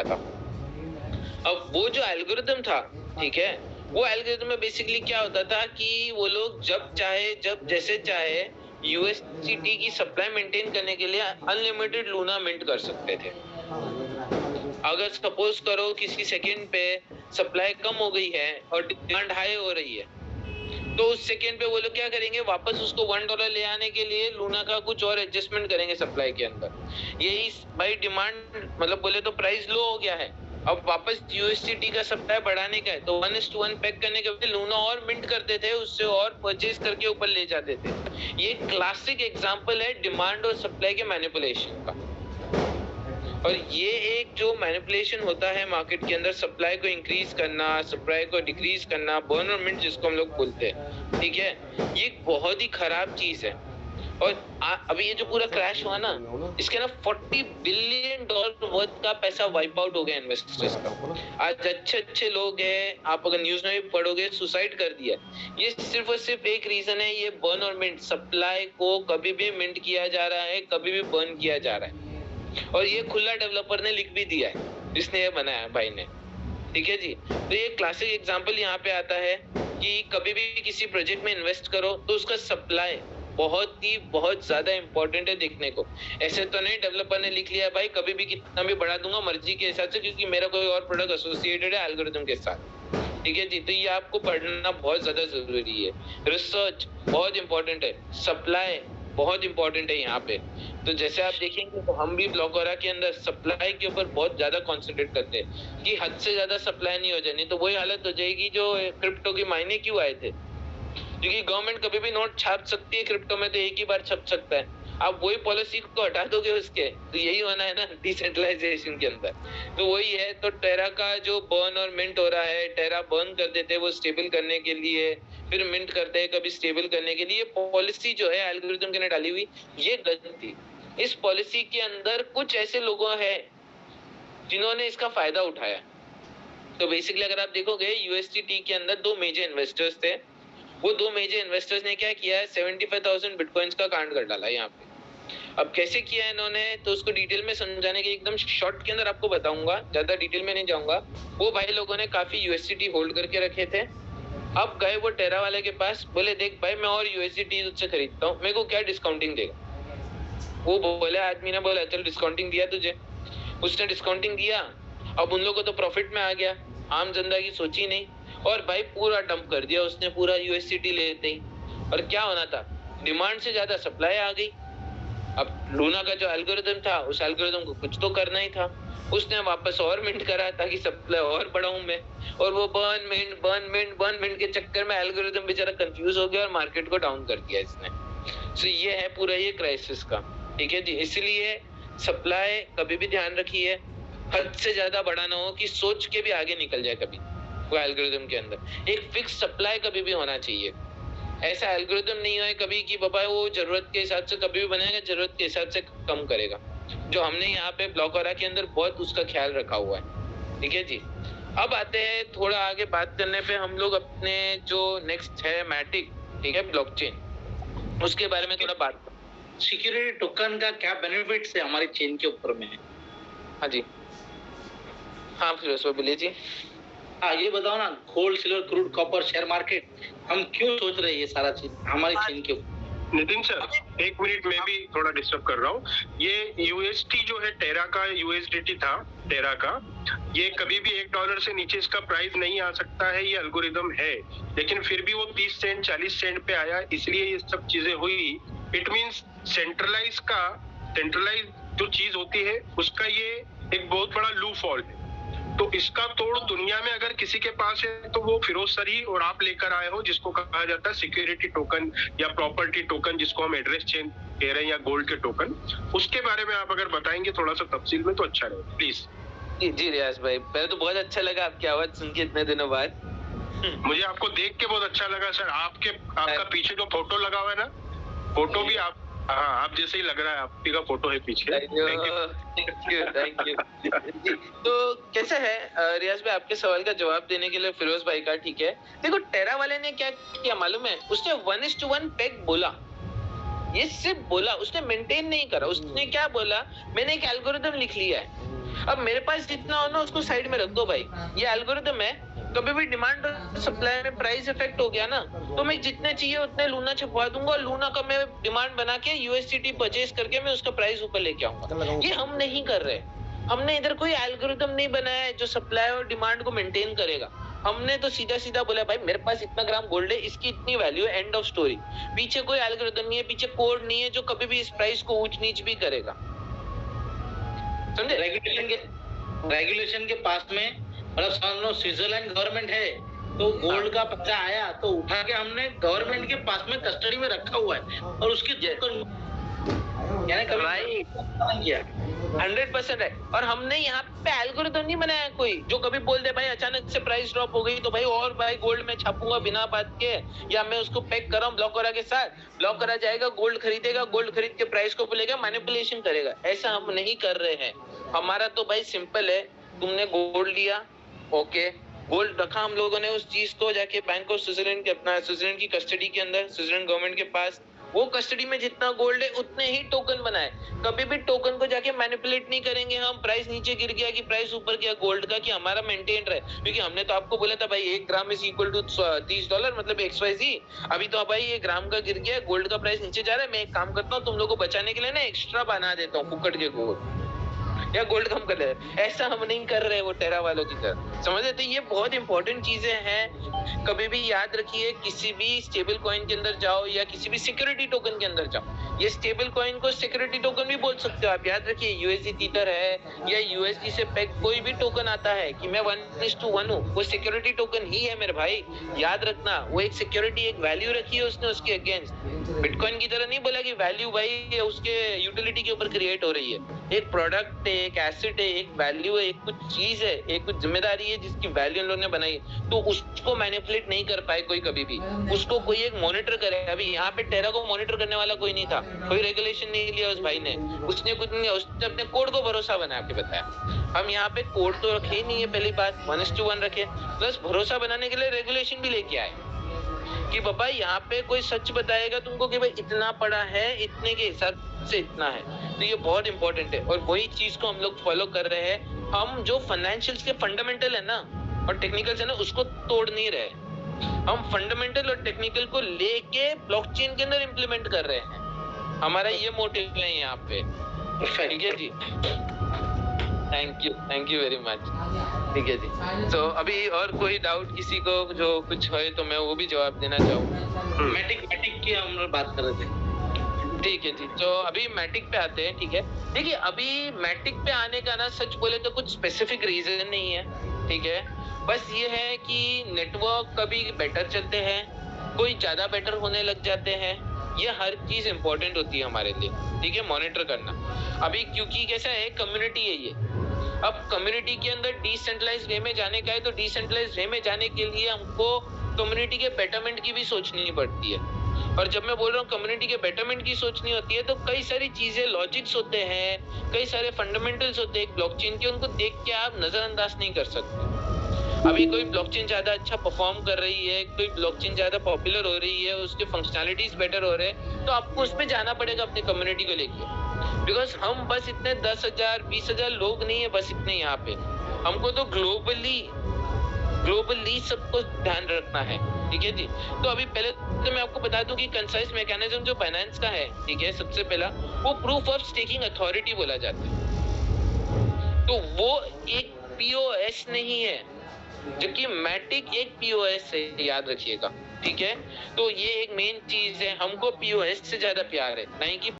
था। अब वो जो एल्गोरिदम था, ठीक है, वो एल्गोरिदम में बेसिकली क्या होता था कि वो लोग जब चाहे, जब जैसे चाहे यूएसडीटी की सप्लाई मेंटेन करने के लिए अनलिमिटेड लूना मिंट कर सकते थे। अगर सपोज करो किसी सेकंड पे सप्लाई कम हो गई है और डिमांड हाई हो रही है, तो उस सेकंड पे वो लोग क्या करेंगे, वापस उसको $1 ले आने के लिए लूना का कुछ और एडजस्टमेंट करेंगे सप्लाई के अंदर। यही भाई डिमांड, मतलब बोले तो प्राइस लो हो गया है, अब वापस यूएसडीटी का सप्लाई बढ़ाने का है, तो 1:1 पैक करने के बदले लूना और मिंट करते थे, उससे और परचेज करके ऊपर ले जाते थे। ये क्लासिक एग्जांपल है डिमांड और सप्लाई के मैनिपुलेशन का। और ये एक जो मैनिपुलेशन होता है मार्केट के अंदर, सप्लाई को इंक्रीज करना, सप्लाई को डिक्रीज करना, बर्न और मिंट जिसको हम लोग बोलते हैं, ठीक है, ये एक बहुत ही खराब चीज है। और अभी ये जो पूरा क्रैश हुआ ना, इसके ना $40 बिलियन वर्थ का पैसा वाइप आउट हो गया इन्वेस्टर्स का। आज अच्छे अच्छे लोग हैं, आप अगर न्यूज में भी पढ़ोगे, सुसाइड कर दिया। ये सिर्फ और सिर्फ एक रीजन है, ये बर्न और मिंट, सप्लाई को कभी भी मिंट किया जा रहा है, कभी भी बर्न किया जा रहा है। और ये खुला डेवलपर ने लिख भी दिया है, जिसने ये बनाया भाई ने, ठीक है जी। तो ये क्लासिक एग्जांपल यहाँ पे आता है कि कभी भी किसी प्रोजेक्ट में इन्वेस्ट करो तो उसका सप्लाई बहुत ज्यादा इंपॉर्टेंट है देखने को। ऐसे तो नहीं डेवलपर ने लिख लिया भाई कभी भी कितना भी बढ़ा दूंगा मर्जी के हिसाब से, क्योंकि मेरा कोई और प्रोडक्ट एसोसिएटेड है एल्गोरिथम के साथ, ठीक है जी। तो ये आपको पढ़ना बहुत ज्यादा जरूरी है, रिसर्च बहुत इंपॉर्टेंट है, सप्लाई बहुत इंपॉर्टेंट है यहाँ पे। तो जैसे आप देखेंगे तो हम भी ब्लॉकरा के अंदर सप्लाई के ऊपर बहुत ज्यादा कॉन्सेंट्रेट करते हैं कि हद से ज्यादा सप्लाई नहीं हो जाए, नहीं तो वही हालत हो जाएगी जो क्रिप्टो के मायने क्यों आए थे, क्योंकि गवर्नमेंट कभी भी नोट छाप सकती है क्रिप्टो में, तो एक ही बार छप सकता है। आप वही पॉलिसी को हटा दोगे उसके, तो यही होना है ना डिसेंट्रलाइजेशन के अंदर। तो वही है, तो टेरा का जो बर्न और मिंट हो रहा है, टेरा बर्न कर देते हैं वो स्टेबल करने के लिए, फिर मिंट करते हैं कभी स्टेबल करने के लिए। पॉलिसी जो है एल्गोरिथम के ने डाली हुई, ये गलत थी। इस पॉलिसी के अंदर कुछ ऐसे लोगों हैं जिन्होंने इसका फायदा उठाया। तो बेसिकली अगर आप देखोगे यूएसडीटी के अंदर दो मेजर इन्वेस्टर्स थे, वो दो मेजर इन्वेस्टर्स ने क्या किया है, 75,000 बिटकॉइंस का कांड कर डाला यहाँ पे। अब कैसे किया है इन्होंने, तो उसको डिटेल में समझाने के एकदम शॉर्ट के अंदर आपको बताऊंगा, ज्यादा डिटेल में नहीं जाऊंगा। वो भाई लोगों ने काफी यूएसडीटी होल्ड करके रखे थे। अब गए वो टेरा वाले के पास, बोले देख भाई मैं और यूएसडीटी तुझसे खरीदता हूँ, मेरे को क्या डिस्काउंटिंग देगा। वो बोले, आदमी ने बोला चल डिस्काउंटिंग दिया तुझे, उसने डिस्काउंटिंग दिया। अब उन लोगों को तो प्रॉफिट में आ गया, आम जनता की सोची नहीं, और भाई पूरा डंप कर दिया उसने पूरा यूएसडीटी लेते ही। और क्या होना था, डिमांड से ज्यादा सप्लाई आ गई। अब लूना का जो एल्गोरिथम था, उस एल्गोरिथम को कुछ तो करना ही था, उसने वापस और मिंट करा ताकि सप्लाई और बढ़ाऊं मैं, और वो बर्न मिंट के चक्कर में एल्गोरिथम बेचारा कंफ्यूज हो गया और मार्केट को डाउन कर दिया इसने। तो ये है पूरा ये क्राइसिस का, ठीक है जी। इसलिए सप्लाई कभी भी ध्यान रखिए, हद से ज्यादा बड़ा ना हो कि सोच के भी आगे निकल जाए कभी वो एल्गोरिथम के अंदर। एक फिक्स सप्लाई कभी भी होना चाहिए, ऐसा एल्गोरिथम नहीं है कभी कि बाबा वो जरूरत के हिसाब से कभी भी बनाएगा, जरूरत के हिसाब से कम करेगा, जो हमने यहाँ पे ब्लॉकरा के अंदर बहुत उसका ख्याल रखा हुआ है, ठीक है जी। अब आते हैं थोड़ा आगे बात करने पे हम लोग अपने जो नेक्स्ट है मैटिक, ठीक है, ब्लॉकचेन, उसके बारे में थोड़ा बात। सिक्योरिटी टोकन का क्या बेनिफिट्स है हमारी चेन के ऊपर में? हाँ जी, हाँ फिर उसको बोलिए जी। हाँ ये बताओ ना, gold silver crude copper share market, हम क्यों सोच रहे हैं ये सारा चीज हमारी चेन के ऊपर? नितिन सर, एक मिनट मैं भी थोड़ा डिस्टर्ब कर रहा हूँ। ये यूएसटी जो है टेरा का यूएसडीटी था, टेरा का, ये कभी भी $1 से नीचे इसका प्राइस नहीं आ सकता है, ये एल्गोरिदम है। लेकिन फिर भी वो 30 सेंट 40 सेंट पे आया, इसलिए ये सब चीजें हुई। इट मींस सेंट्रलाइज जो चीज होती है उसका ये एक बहुत बड़ा लूप हॉल है। तो इसका तोड़ दुनिया में अगर किसी के पास है तो वो फिरोज सरी और आप लेकर आए हो, जिसको कहा जाता है सिक्योरिटी टोकन या प्रॉपर्टी टोकन, जिसको हम एड्रेस चेन कह रहे हैं, या गोल्ड के टोकन। उसके बारे में आप अगर बताएंगे थोड़ा सा तफसील में तो अच्छा रहेगा प्लीज। जी रियाज भाई, पहले तो बहुत अच्छा लगा आपकी आवाज सुन के इतने दिनों बाद। मुझे आपको देख के बहुत अच्छा लगा सर। आपका पीछे जो फोटो लगा हुआ है ना, फोटो भी आप, हाँ आप जैसे ही लग रहा है, आपकी का फोटो है पीछे। Thank you. तो कैसा है रियाज भाई, आपके सवाल का जवाब देने के लिए फिरोज भाई का, ठीक है। देखो टेरा वाले ने क्या किया मालूम है, उसने 1:1 पैक बोला, ये सिर्फ बोला, उसने मेंटेन नहीं करा। उसने क्या बोला, मैंने एक एल्गोरिथम लिख लिया है, अब मेरे पास जितना हो ना उसको साइड में रख दो भाई, ये एल्गोरिदम है। कभी भी डिमांड और सप्लाई में प्राइस इफेक्ट हो गया ना, तो मैं जितने चाहिए उतने लूना छपवा दूंगा और लूना का मैं डिमांड बना के यूएसडीटी परचेज करके मैं उसका प्राइस ऊपर लेके आऊंगा। ये हम नहीं कर रहे। हमने इधर कोई एल्गोरिदम नहीं बनाया है जो सप्लाई और डिमांड को मेंटेन करेगा। हमने तो सीधा सीधा बोला भाई मेरे पास इतना ग्राम गोल्ड है, इसकी इतनी वैल्यू है, एंड ऑफ स्टोरी। पीछे कोई एल्गोरिदम नहीं है, पीछे कोड नहीं है जो कभी भी इस प्राइस को ऊंच नीच भी करेगा। समझे? रेगुलेशन के पास में, मतलब समझ लो स्विट्जरलैंड गवर्नमेंट है, तो गोल्ड का पैसा आया तो उठा के हमने गवर्नमेंट के पास में कस्टडी में रखा हुआ है और उसकी यानी कभी किया 100% है। और हमने यहाँ पे एल्गोरिथम नहीं बनाया कोई जो कभी बोल दे भाई अचानक से प्राइस ड्रॉप हो गई तो भाई और भाई गोल्ड में छापूंगा बिना बात के, या मैं उसको पैक कर रहा हूँ ब्लॉक करा के साथ, ब्लॉक करा जाएगा, गोल्ड खरीदेगा, गोल्ड खरीद के प्राइस को बोलेगा, मैनिपुलेशन करेगा। ऐसा हम नहीं कर रहे हैं। हमारा तो भाई सिंपल है, तुमने गोल्ड लिया, ओके, गोल्ड रखा हम लोगों ने, उस चीज को जाके बैंक ऑफ स्विट्जरलैंड के अपना स्विट्जरलैंड की कस्टडी के अंदर, स्विट्जरलैंड गवर्नमेंट के पास, वो कस्टडी में जितना गोल्ड है उतने ही टोकन बनाए। कभी भी टोकन को जाके मैनिपुलेट नहीं करेंगे हम, प्राइस नीचे गिर गया कि प्राइस ऊपर गया गोल्ड का, कि हमारा मेंटेन रहे। क्योंकि हमने तो आपको बोला था भाई 1 ग्राम इज इक्वल टू $30 मतलब XYZ। अभी तो भाई 1 ग्राम का गिर गया, गोल्ड का प्राइस नीचे जा रहा है, मैं एक काम करता हूँ तुम लोगों को बचाने के लिए ना एक्स्ट्रा बना देता हूँ फुकट के गोल्ड, या गोल्ड कम कर ले। ऐसा हम नहीं कर रहे वो टेरा वालों की तरह, समझे? तो ये बहुत इंपॉर्टेंट चीजें हैं। कभी भी याद रखिए, किसी भी स्टेबल कॉइन के अंदर जाओ या किसी भी सिक्योरिटी टोकन के अंदर जाओ, ये स्टेबल कॉइन को सिक्योरिटी टोकन भी बोल सकते हो आप। याद रखिए यूएसडी टीथर है या यूएसडी से पैक कोई भी टोकन आता है कि मैं 1:1 हूँ, वो सिक्योरिटी टोकन ही है मेरे भाई। याद रखना, वो एक सिक्योरिटी, एक वैल्यू रखी है उसने उसके अगेंस्ट। बिटकॉइन की तरह नहीं बोला कि वैल्यू भाई उसके यूटिलिटी के ऊपर क्रिएट हो रही है। एक प्रोडक्ट है, एक एसेट है, एक वैल्यू है, एक कुछ चीज है, एक कुछ जिम्मेदारी है जिसकी वैल्यू इन लोगों ने बनाई, तो उसको मैनिपुलेट नहीं कर पाए कोई कभी भी। उसको कोई एक मॉनिटर करे। अभी यहाँ पे टेरा को मॉनिटर करने वाला कोई नहीं था, कोई रेगुलेशन नहीं लिया उस भाई ने, उसने कुछ नहीं, उसने अपने कोड को भरोसा बना के बताया। हम यहाँ पे कोड तो रखे ही नहीं है, पहली बात 1:1 रखे, प्लस भरोसा बनाने के लिए रेगुलेशन भी लेके आए कि बाबा यहाँ पे कोई सच बताएगा तुमको कि भाई इतना पड़ा है, इतने के हिसाब से इतना है। तो ये बहुत इंपॉर्टेंट है और वही चीज को हम लोग फॉलो कर रहे हैं। हम जो फाइनेंशियल्स के फंडामेंटल है ना और टेक्निकल्स है ना, उसको तोड़ नहीं रहे। हम फंडामेंटल और टेक्निकल को लेके ब्लॉकचेन के अंदर इम्प्लीमेंट कर रहे हैं। हमारा ये मोटिव है यहाँ पे। ठीक है जी, थैंक यू वेरी मच। ठीक है जी, तो अभी और कोई डाउट किसी को जो कुछ है तो मैं वो भी जवाब देना चाहूँ। मैटिक की हम लोग बात कर रहे थे। ठीक है जी, तो अभी मैटिक पे आते हैं। ठीक है, देखिए अभी मैटिक पे आने का ना सच बोले तो कुछ स्पेसिफिक रीजन नहीं है। ठीक है, बस ये है कि नेटवर्क कभी बेटर चलते हैं, कोई ज्यादा बेटर होने लग जाते हैं। ये हर चीज इंपॉर्टेंट होती है हमारे लिए। ठीक है, मॉनिटर करना। अभी क्योंकि कैसा है, कम्युनिटी है ये। अब कम्युनिटी के अंदर डिसेंट्रलाइज्ड वे में जाने का है, तो डिसेंट्रलाइज्ड वे में जाने के लिए हमको कम्युनिटी के बेटरमेंट की भी सोचनी पड़ती है। और जब मैं बोल रहा हूँ कम्युनिटी के बेटरमेंट की सोचनी होती है, तो कई सारी चीजें, लॉजिक्स होते हैं, कई सारे फंडामेंटल्स होते हैं ब्लॉकचेन के, उनको देख के आप नजरअंदाज नहीं कर सकते। अभी कोई ब्लॉकचेन ज्यादा अच्छा परफॉर्म कर रही है, कोई ब्लॉकचेन ज्यादा पॉपुलर हो रही है, उसके फंक्शनैलिटीज बेटर हो रहे हैं, तो आपको उस पर जाना पड़ेगा अपनी कम्युनिटी को लेके। बिकॉज हम बस इतने 10,000 20,000 लोग नहीं है बस इतने यहाँ पे, हमको तो ग्लोबली सबको ध्यान रखना है। ठीक है जी, तो अभी पहले तो मैं आपको बता दूं कि कंसाइज मैकेनिज्म जो फाइनेंस का है, ठीक है, सबसे पहला वो प्रूफ ऑफ स्टेकिंग अथॉरिटी बोला जाता है। तो वो एक POS नहीं है, जबकि मैटिक एक POS है, याद रखिएगा। ठीक है, तो ये एक मेन चीज है, हमको POS से ज्यादा प्यार है, नहीं कि